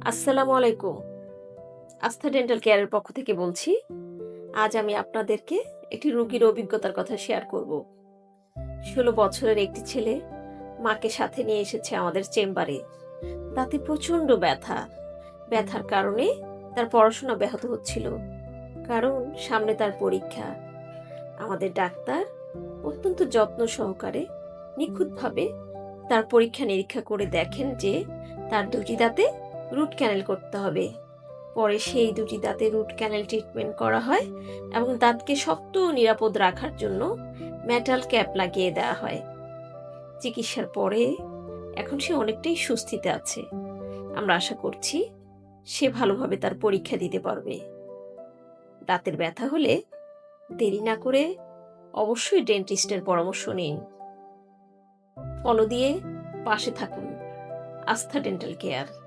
আসসালামু আলাইকুম। আস্থা ডেন্টাল কেয়ারের পক্ষ থেকে বলছি। আজ আমি আপনাদেরকে একটি রোগীর অভিজ্ঞতার কথা শেয়ার করব। ১৬ বছরের একটি ছেলে মাকে সাথে নিয়ে এসেছে আমাদের চেম্বারে। দাঁতে প্রচণ্ড ব্যথা। ব্যথার কারণে তার পড়াশোনা ব্যাহত হচ্ছিল। কারণ সামনে তার পরীক্ষা। আমাদের ডাক্তার অত্যন্ত যত্ন সহকারে নিখুঁতভাবে তার পরীক্ষা-নিরীক্ষা করে দেখেন যে তার দুটি দাঁতে রুট ক্যানেল করতে হবে। পরে সেই দুটি দাঁতে রুট ক্যানেল ট্রিটমেন্ট করা হয় এবং দাঁতকে শক্ত ও নিরাপদ রাখার জন্য মেটাল ক্যাপ লাগিয়ে দেওয়া হয়। চিকিৎসার পরে এখন সে অনেকটাই স্বস্তিতে আছে। আমরা আশা করছি সে ভালোভাবে তার পরীক্ষা দিতে পারবে। দাঁতের ব্যথা হলে দেরি না করে অবশ্যই ডেন্টিস্টের পরামর্শ নিন। ফলো দিয়ে পাশে থাকুন। আস্থা ডেন্টাল কেয়ার।